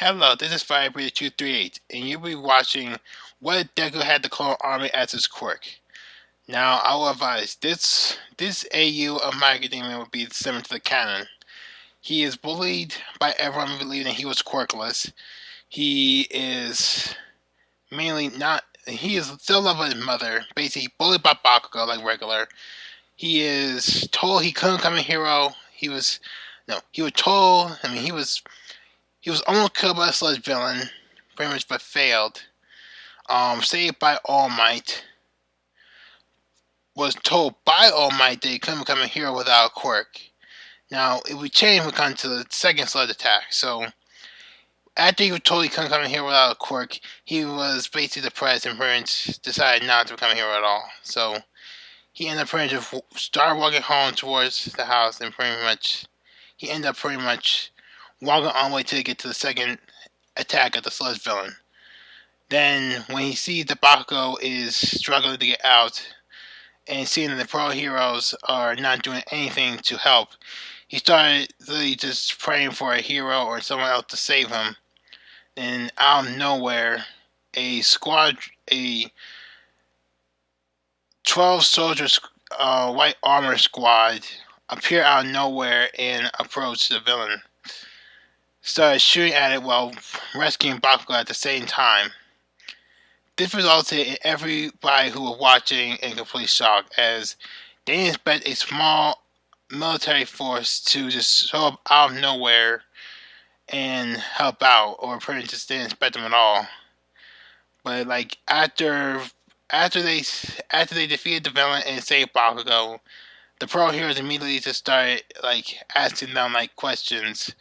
Hello, this is Firebreather238, and you'll be watching What Deku Had the Clone Army as his quirk. Now, I will advise, this AU of My Academia will be similar to the canon. He is bullied by everyone believing he was quirkless. He is mainly not, he is still loved by his mother, basically bullied by Bakugo like regular. He is told he couldn't become a hero. He was told, he was almost killed by a sludge villain, pretty much, but failed. Saved by All Might. Was told by All Might that he couldn't become a hero without a quirk. Now, it would change when we come to the second sludge attack. So, after he was told he couldn't become a hero without a quirk, he was basically depressed and pretty much decided not to become a hero at all. So, he ended up pretty much started walking home towards the house, and he ended up pretty much walking on the way to get to the second attack of the sludge villain. Then, when he sees that Bakugo is struggling to get out, and seeing that the pro heroes are not doing anything to help, he started really just praying for a hero or someone else to save him. And out of nowhere, a 12 soldiers, white armor squad appear out of nowhere and approach the villain. Started shooting at it while rescuing Bakugo at the same time. This resulted in everybody who was watching in complete shock, as they didn't expect a small military force to just show up out of nowhere and help out, or pretty much just didn't expect them at all. But like after they defeated the villain and saved Bakugo, the pro heroes immediately just started like asking them like questions,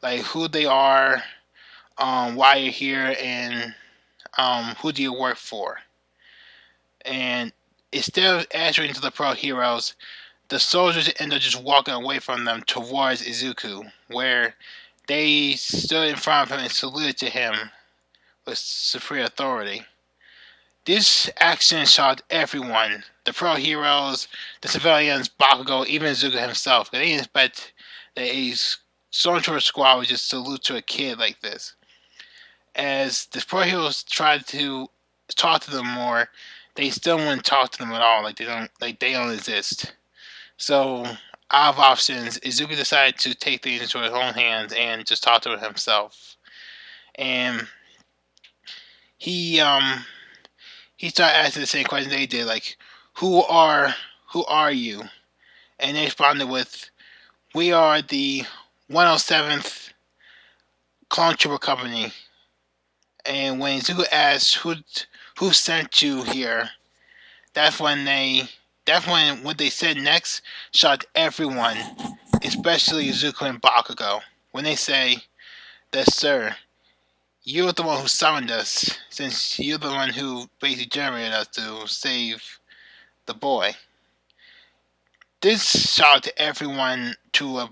like who they are, why you're here, and who do you work for? And instead of answering to the pro heroes, the soldiers end up just walking away from them towards Izuku, where they stood in front of him and saluted to him with supreme authority. This action shocked everyone, the pro heroes, the civilians, Bakugo, even Izuku himself. They didn't expect that a stormtrooper squad would just salute to a kid like this. As the pro heroes tried to talk to them more, they still wouldn't talk to them at all. Like they don't exist. So out of options, Izuku decided to take things into his own hands and just talk to himself. And he started asking the same question they did, like, who are you? And they responded with, we are the 107th Clone Trooper Company. And when Izuku asked who sent you here, that's when what they said next shocked everyone, especially Izuku and Bakugo. When they say that, sir, you're the one who summoned us, since you're the one who basically generated us to save the boy. This shocked everyone to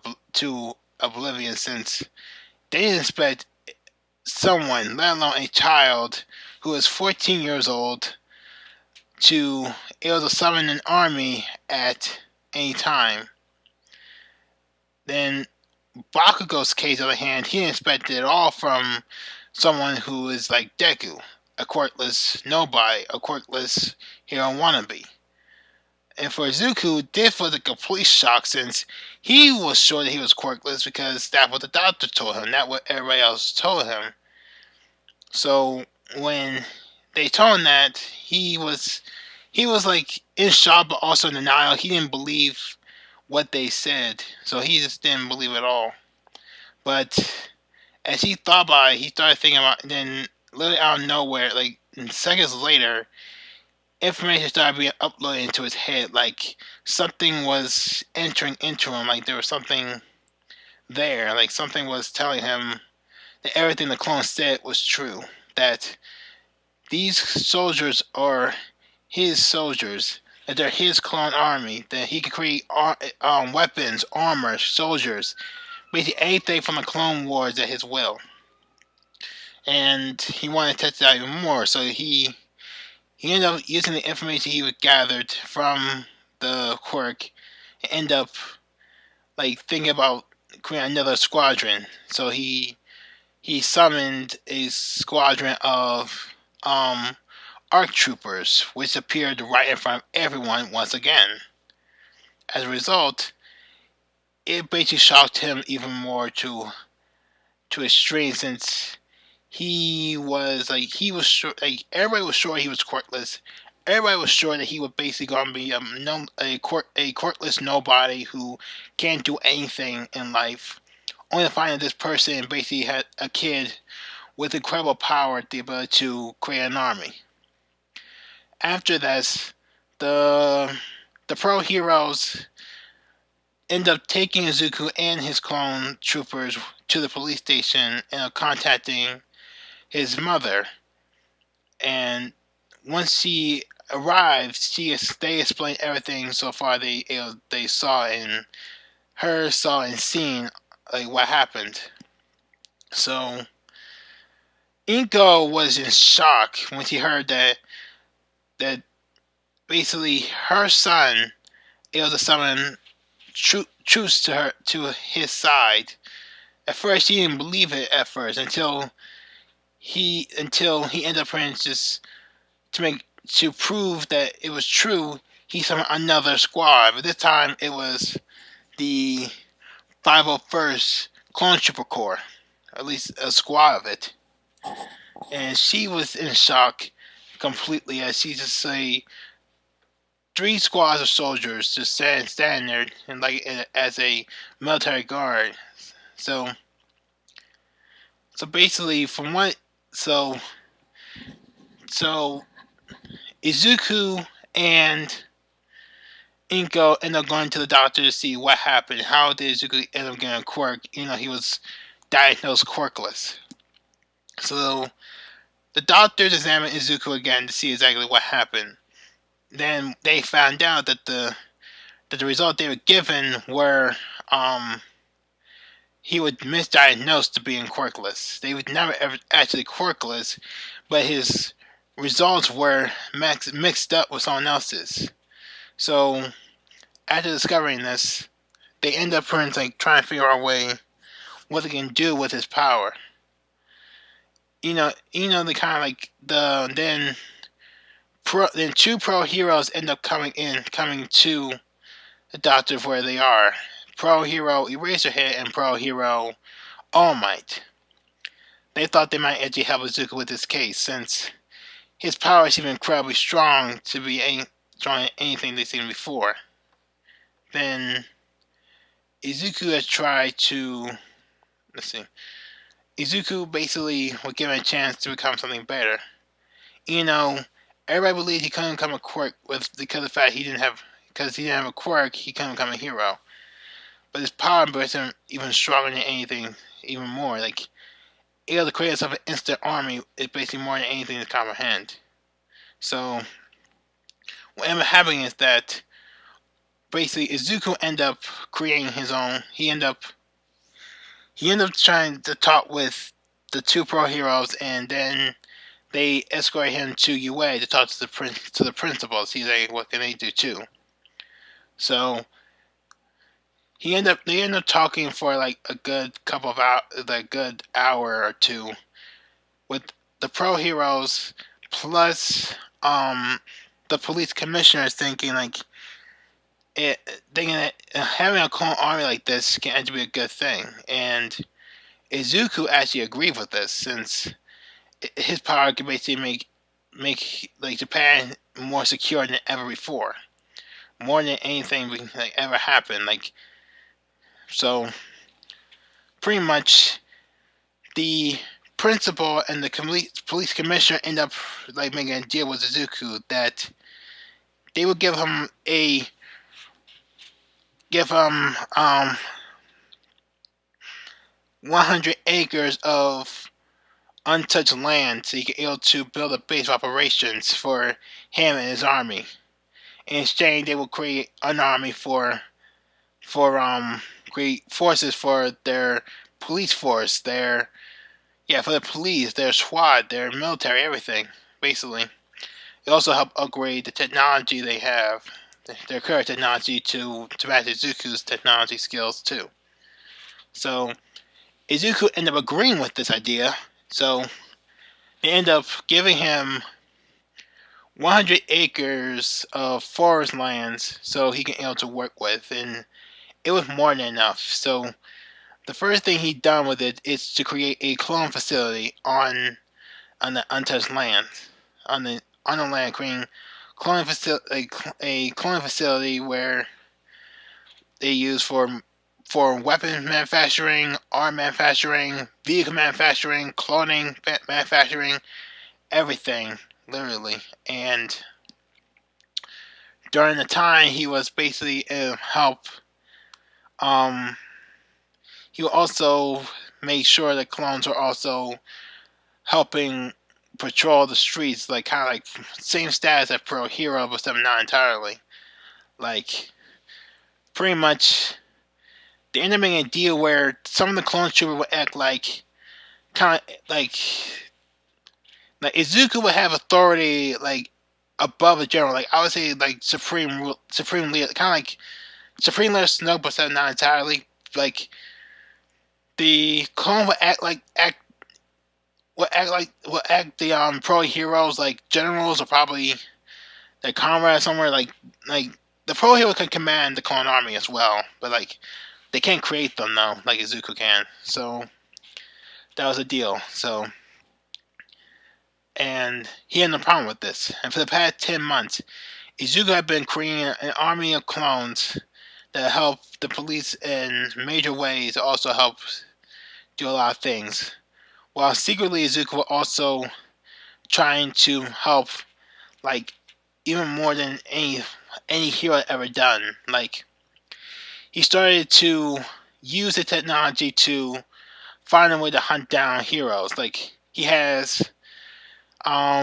oblivion, since they didn't expect someone, let alone a child who is 14 years old, to able to summon an army at any time. Then Bakugo's case, on the other hand, he didn't expect it at all from someone who is like Deku, a quirkless nobody, a quirkless hero wannabe. And for Izuku, this was a complete shock, since he was sure that he was quirkless because that's what the doctor told him, not what everybody else told him. So when they told him that, he was like in shock, but also in denial. He didn't believe what they said, so he just didn't believe at all. But as he thought about it, he started thinking about it, then literally out of nowhere, like seconds later, information started being uploaded into his head, like something was entering into him, like there was something there, like something was telling him that everything the clone said was true, that these soldiers are his soldiers, that they're his clone army, that he could create weapons, armor, soldiers, basically anything from the Clone Wars at his will. And he wanted to test it out even more, so he ended up using the information he gathered from the quirk and end up like thinking about creating another squadron. So he he summoned a squadron of ARC troopers, which appeared right in front of everyone once again. As a result, it basically shocked him even more to extreme, since he was sure, like everybody was sure he was quirkless. Everybody was sure that he was basically gonna be a quirkless nobody who can't do anything in life. Only to find that this person basically had a kid with incredible power, the ability to create an army. After this, the pro heroes end up taking Izuku and his clone troopers to the police station and contacting his mother. And once she arrives, they explain everything so far they saw and seen, like what happened. So Inko was in shock when she heard that basically her son able to summon troops to his side. At first, she didn't believe it at first until he ended up trying to prove that it was true. He summoned another squad, but this time it was the 501st Clone Trooper Corps, at least a squad of it. And she was in shock completely, as she just say 3 squads of soldiers just stand there and like as a military guard. So basically, from what so Izuku and Inko end up going to the doctor to see what happened. How did Izuku end up getting a quirk? He was diagnosed quirkless. So the doctors examined Izuku again to see exactly what happened. Then they found out that the result they were given were he was misdiagnosed to being quirkless. They would never ever actually quirkless, but his results were mixed up with someone else's. So after discovering this, they end up trying to figure out a way what they can do with his power. The kind of like then 2 pro heroes end up coming to the doctor where they are. Pro hero Eraserhead and pro hero All Might. They thought they might actually help Izuku with this case, since his power seemed incredibly strong to be stronger than anything they've seen before. Then Izuku had tried to Izuku basically was given a chance to become something better. Everybody believed he couldn't become a quirk because of the fact he didn't have a quirk, he couldn't become a hero. But his power was even stronger than anything, even more. Like, able to create himself an instant army is basically more than anything to comprehend. So what ended up happening is that basically Izuku ended up creating his own. He ended up trying to talk with the 2 pro heroes, and then they escort him to UA to talk to the principal. See what can they do too. So they end up talking for like a good couple of hours, like good hour or two, with the pro heroes plus the police commissioners thinking like having a clone army like this can actually be a good thing. And Izuku actually agreed with this, since his power can basically make like Japan more secure than ever before, more than anything like ever happened. Like, so pretty much the principal and the police commissioner end up like making a deal with Izuku that they would give him 100 acres of untouched land, so he could be able to build a base of operations for him and his army. In exchange, they will create an army for create forces for their police force, for the police, their SWAT, their military, everything, basically. It also help upgrade the technology they have, their current technology, to match Izuku's technology skills too. So Izuku ended up agreeing with this idea, so they end up giving him 100 acres of forest lands so he can able to work with, and it was more than enough. So the first thing he done with it is to create a clone facility on the untouched land, on the land, creating a cloning facility where they use for weapons manufacturing, arm manufacturing, vehicle manufacturing, cloning manufacturing, everything, literally. And during the time, he was basically help. Um, he would also make sure the clones were also helping patrol the streets, like kind of like same status as Pro Hero, but something not entirely. Like pretty much, they ended up making a deal where some of the clone troopers would act like kind of like Izuku would have authority like above a general. Like I would say like supreme leader, kind of like supreme leader Snow, but not entirely. Like the clone would act the pro heroes like generals or probably their comrades somewhere. Like the pro hero can command the clone army as well, but like they can't create them though, like Izuku can. So that was a deal. So and he had no problem with this. And for the past 10 months, Izuku had been creating an army of clones that help the police in major ways, also help do a lot of things. While secretly Izuku was also trying to help, like, even more than any hero had ever done. Like, he started to use the technology to find a way to hunt down heroes. Like, he has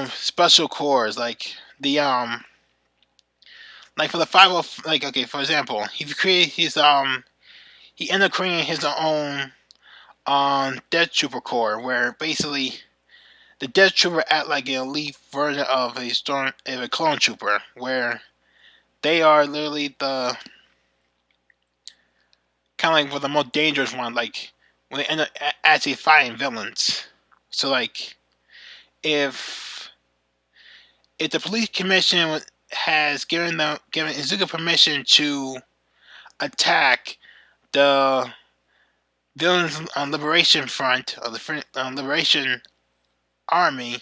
special cores, like for the 50, like, okay, for example, he ended up creating his own Death Trooper Corps, where basically the Death Trooper act like an elite version of a clone trooper, where they are literally the kind of like the most dangerous one. Like when they end up actually fighting villains. So like if the police commission has given Izuku permission to attack the villains on Liberation Front or the Liberation Army,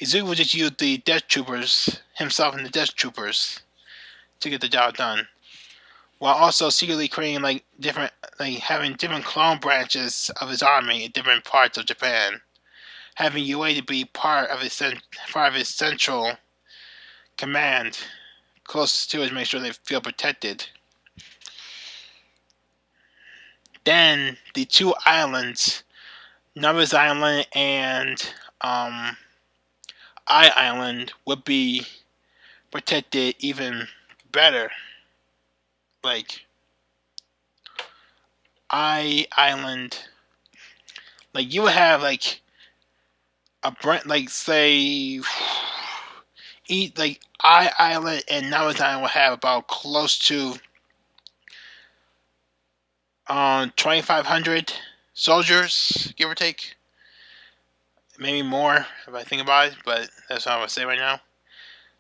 Izuku would just use the Death Troopers himself and the Death Troopers to get the job done, while also secretly creating having different clone branches of his army in different parts of Japan, having UA to be part of his central command, close to it to make sure they feel protected. Then the two islands, Numbers Island and I Island, would be protected even better. Like I Island, like you would have like a brand, like say, eat like I Island and Numbers Island would have about close to 2,500 soldiers, give or take. Maybe more if I think about it, but that's what I would say right now.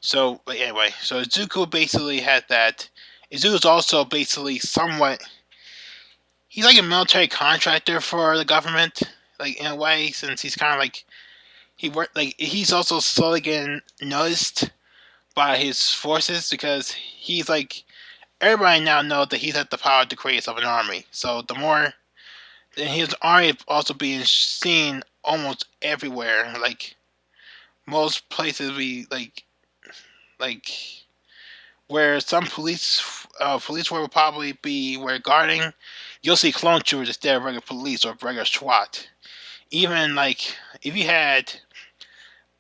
So, but anyway, so Izuku basically had that. Izuku's also basically somewhat. He's like a military contractor for the government, like in a way, since he's kind of like he's also slowly getting noticed by his forces because he's like everybody now knows that he's had the power to create himself an army. So the more, then his army is also being seen almost everywhere. Like most places we like where some police would probably be where guarding, you'll see clone troopers instead of regular police or regular SWAT. Even like if you had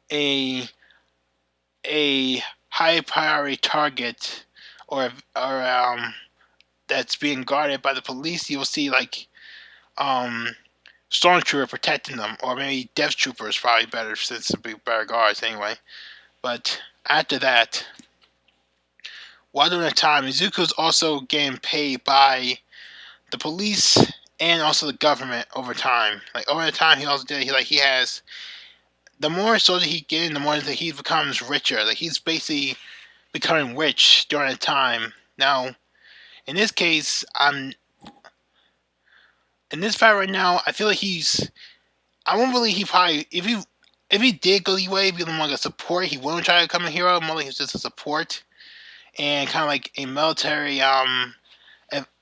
a high priority target or that's being guarded by the police, you'll see like stormtrooper protecting them, or maybe death troopers probably better since it'd be better guards anyway. But after that, while during that time, Izuku's also getting paid by the police and also the government over time. Like over the time, he also did. He has the more soldiers he gets, the more that he becomes richer. Like he's basically becoming rich during the time. Now, in this case, in this fight right now. I feel like he's. I won't believe he probably if he did go the way, be more like a support. He wouldn't try to become a hero. More like he's just a support and kind of like a military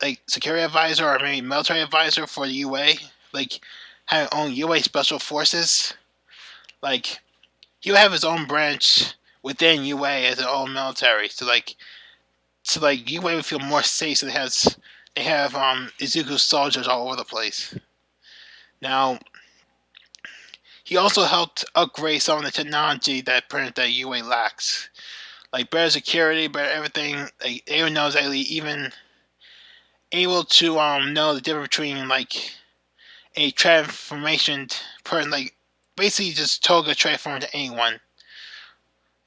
like security advisor or maybe military advisor for the UA. Like having own UA special forces. Like he would have his own branch within UA as an own military. So UA would feel more safe. So they have Izuku soldiers all over the place. Now he also helped upgrade some of the technology that UA lacks, like better security, better everything. Like everyone knows exactly, even able to know the difference between like a transformation person, like basically just Toga transform to anyone.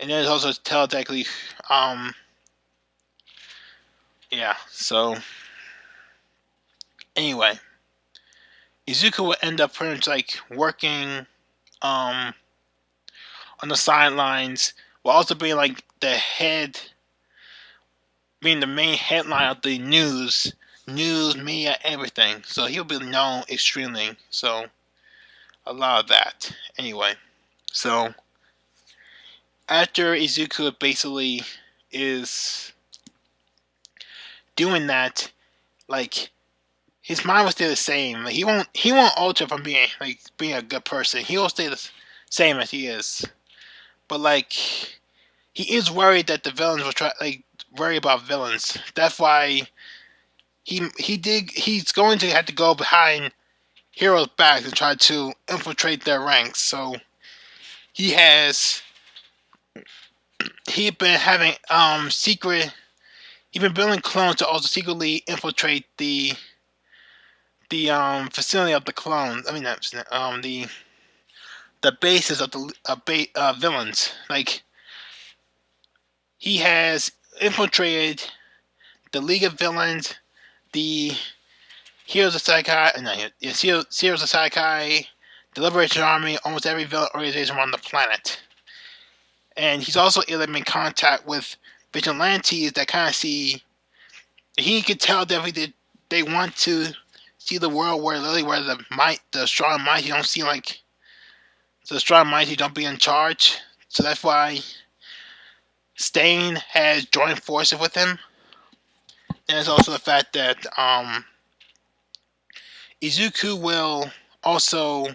And then also tell exactly, yeah. So anyway, Izuku will end up pretty much like working on the sidelines while also being like the head, being the main headline of the news, media, everything. So he'll be known extremely. So a lot of that. Anyway, so after Izuku basically is doing that, like his mind will stay the same. Like he won't alter from being a good person. He'll stay the same as he is. But like he is worried that the villains will try worry about villains. That's why he's going to have to go behind heroes' backs and try to infiltrate their ranks. So he been having secret. He's been building clones to also secretly infiltrate the facility of the clones. I mean, the bases of the villains. Like he has infiltrated the League of Villains, the Heroes of Saikai, Heroes of Saikai, the Liberation Army, almost every villain organization around the planet. And he's also in contact with vigilantes that kind of see. He can tell that they want to see the world where the strong and mighty don't seem like the strong and mighty don't be in charge. So that's why Stain has joined forces with him. And it's also the fact that Izuku will also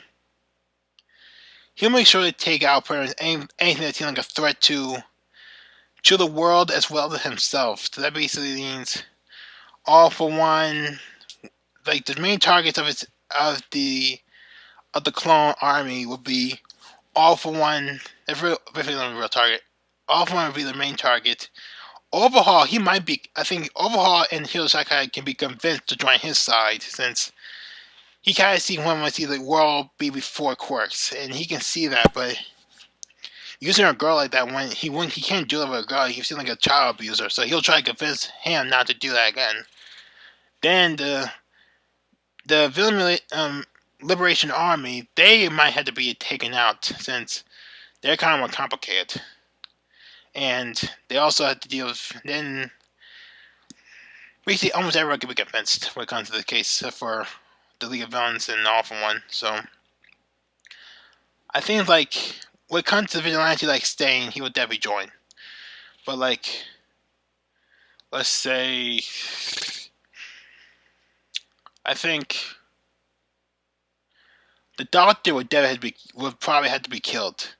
he'll make sure to take out anything that seems like a threat to the world as well as himself. So that basically means All for One, like the main targets of the clone army would be All for One. That's real target. All for One would be the main target. Overhaul, I think Overhaul and Hiroshika can be convinced to join his side since he kind of wants to see the world be before Quirks, and he can see that, but using a girl like that he can't do it with a girl. He seems like a child abuser, so he'll try to convince him not to do that again. Then the villain Liberation Army, they might have to be taken out since they're kind of more complicated. And they also have to deal with, then basically almost everyone can be convinced when it comes to the case for the League of Villains and All for One. So I think like when it comes to vigilante like Stain, he would definitely join. But like let's say I think the Doctor would probably have to be killed.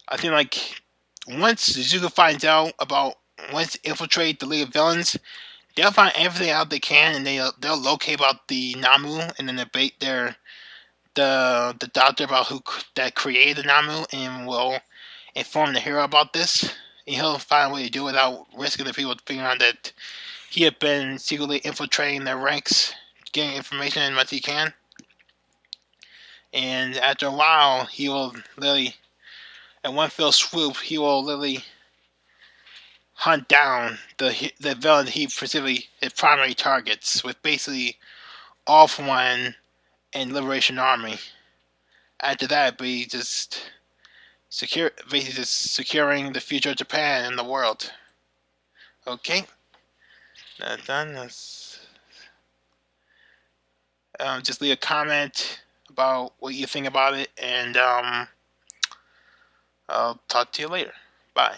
I think like once Izuku finds out about once infiltrate the League of Villains, they'll find everything out they can, and they'll locate about the Namu, and then debate the Doctor about who that created the Namu, and will inform the hero about this. And he'll find a way to do it without risking the people figuring out that he had been secretly infiltrating their ranks, getting information as much as he can. And after a while, he will literally, in one fell swoop, he will literally hunt down the villain he specifically his primary targets, with basically All for One and Liberation Army. After that, it'd be just basically just securing the future of Japan and the world. Okay, that's done. Just leave a comment about what you think about it, and I'll talk to you later. Bye.